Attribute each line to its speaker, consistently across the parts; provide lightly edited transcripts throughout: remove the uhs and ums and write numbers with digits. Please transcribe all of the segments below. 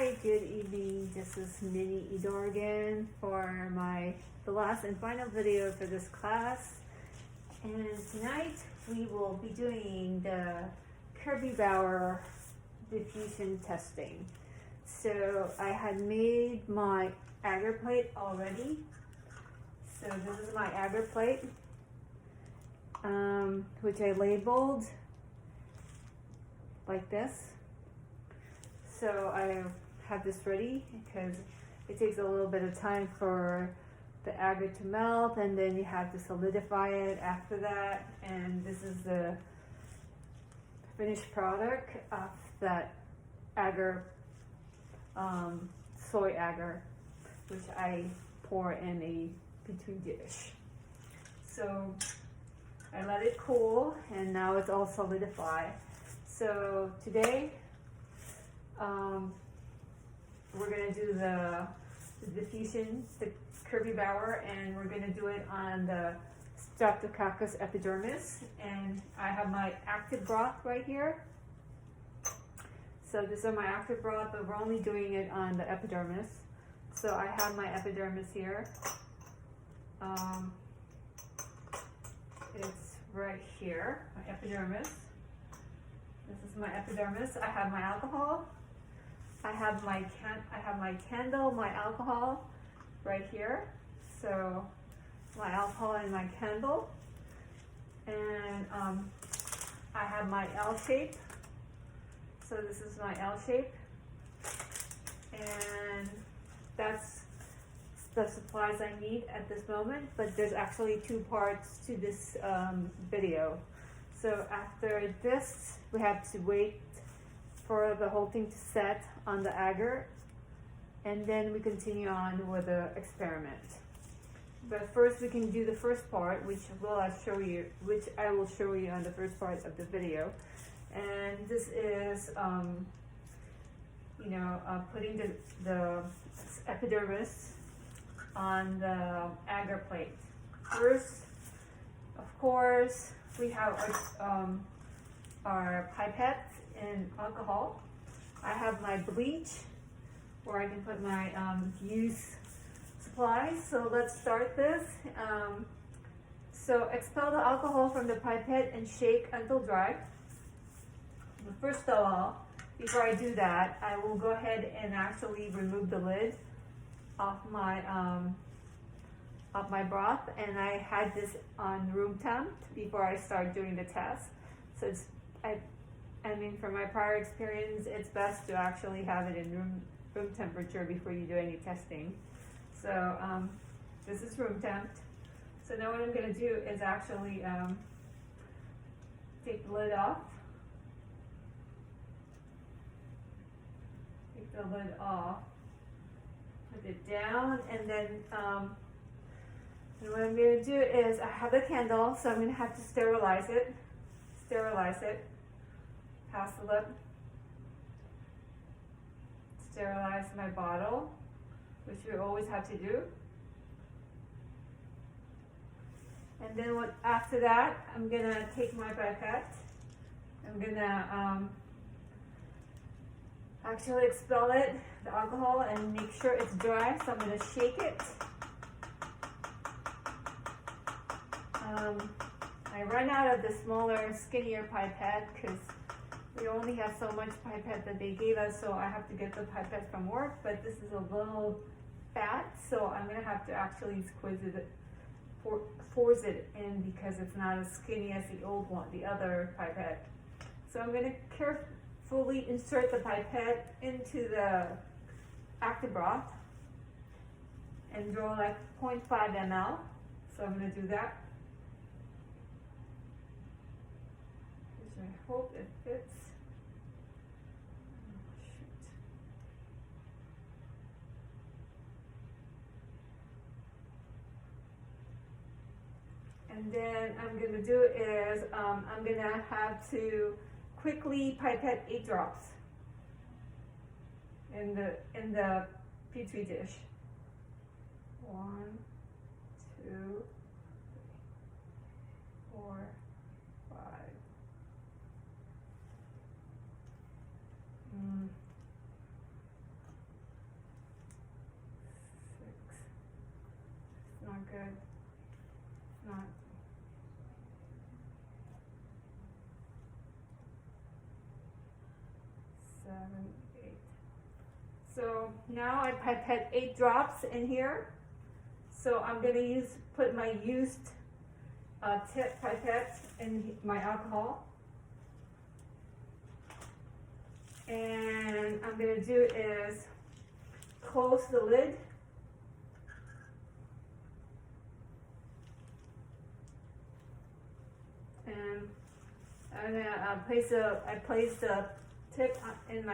Speaker 1: Hi, good evening. This is Minnie Idor again for the last and final video for this class. And tonight we will be doing the Kirby Bauer diffusion testing. So I had made my agar plate already. So this is my agar plate, which I labeled like this. So I have this ready because it takes a little bit of time for the agar to melt, and then you have to solidify it after that. And this is the finished product of that agar, soy agar, which I pour in a petri dish. So I let it cool, and now it's all solidified. So today we're going to do the diffusion, the Kirby Bauer, and we're going to do it on the Streptococcus epidermis. And I have my active broth right here. So this is my active broth, but we're only doing it on the epidermis. So I have my epidermis here. It's right here, my epidermis. This is my epidermis. I have my alcohol. I have my candle, my alcohol right here. So my alcohol and my candle. And I have my L shape. So this is my L shape. And that's the supplies I need at this moment, but there's actually two parts to this video. So after this, we have to wait for the whole thing to set on the agar, and then we continue on with the experiment. But first we can do the first part, which I will show you on the first part of the video. And this is putting the epidermis on the agar plate. First, of course, we have our pipette and alcohol. I have my bleach, where I can put my used supplies. So let's start this. So expel the alcohol from the pipette and shake until dry. But first of all, before I do that, I will go ahead and actually remove the lid off my broth, and I had this on room temp before I start doing the test. So I mean, from my prior experience, it's best to actually have it in room temperature before you do any testing. So this is room temp. So now what I'm going to do is actually take the lid off. Take the lid off. Put it down, and then and what I'm going to do is I have a candle, so I'm going to have to sterilize it. Pass the lip. Sterilize my bottle, which we always have to do. And then after that, I'm gonna take my pipette. I'm gonna actually expel it, the alcohol, and make sure it's dry. So I'm gonna shake it. I ran out of the smaller, skinnier pipette because we only have so much pipette that they gave us, so I have to get the pipette from work, but this is a little fat, so I'm going to have to actually force it in because it's not as skinny as the old one, the other pipette. So I'm going to carefully insert the pipette into the active broth and draw like 0.5 ml. So I'm going to do that. I hope it fits. And then I'm going to do is I'm going to have to quickly pipette 8 drops in the petri dish. 1, 2, 4, 5. 7, 8. So now I pipette 8 drops in here. So I'm going to put my used tip pipette in my alcohol. And I'm going to do is close the lid. And I'm gonna place the tip in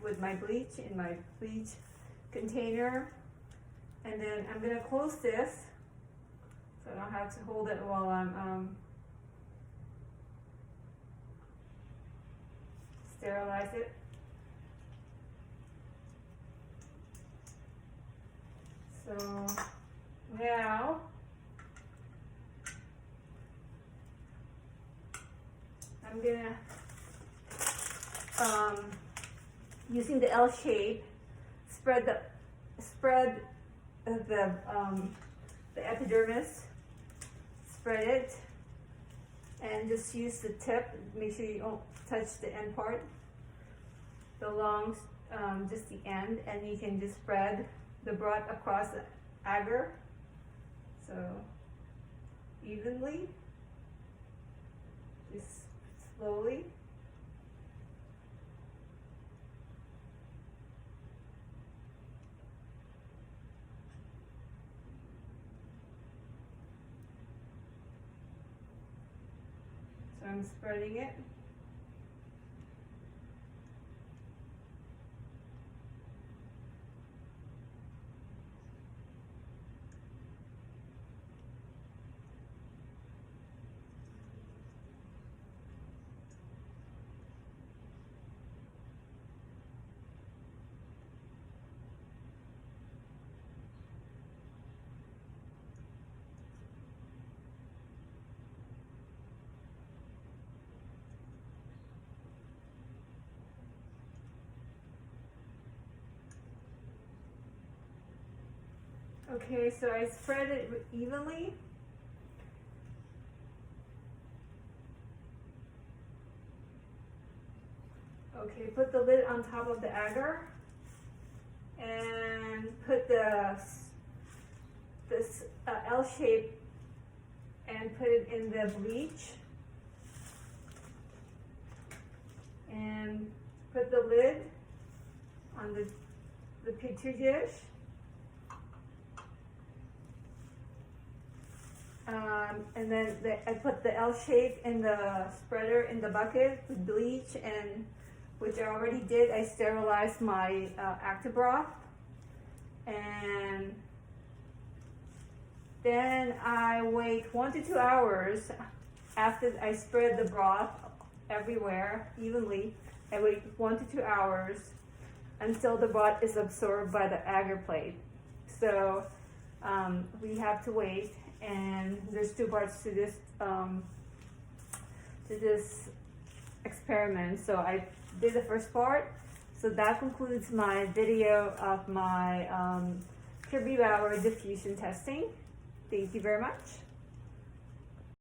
Speaker 1: with my bleach in my bleach container, and then I'm gonna close this so I don't have to hold it while I'm sterilize it. So now I'm gonna, using the L shape, spread the epidermis, spread it, and just use the tip. Make sure you don't touch the end part, the long, just the end, and you can just spread the broth across the agar, so evenly, just slowly. So I'm spreading it. Okay, so I spread it evenly. Okay, put the lid on top of the agar and put this L shape and put it in the bleach and put the lid on the petri dish. And then I put the L shape in the spreader in the bucket with bleach, and which I already did. I sterilized my active broth, and then I wait 1 to 2 hours after I spread the broth everywhere evenly. I wait 1 to 2 hours until the broth is absorbed by the agar plate. So we have to wait. And there's 2 parts to this experiment. So I did the first part. So that concludes my video of my Kirby Bauer diffusion testing. Thank you very much.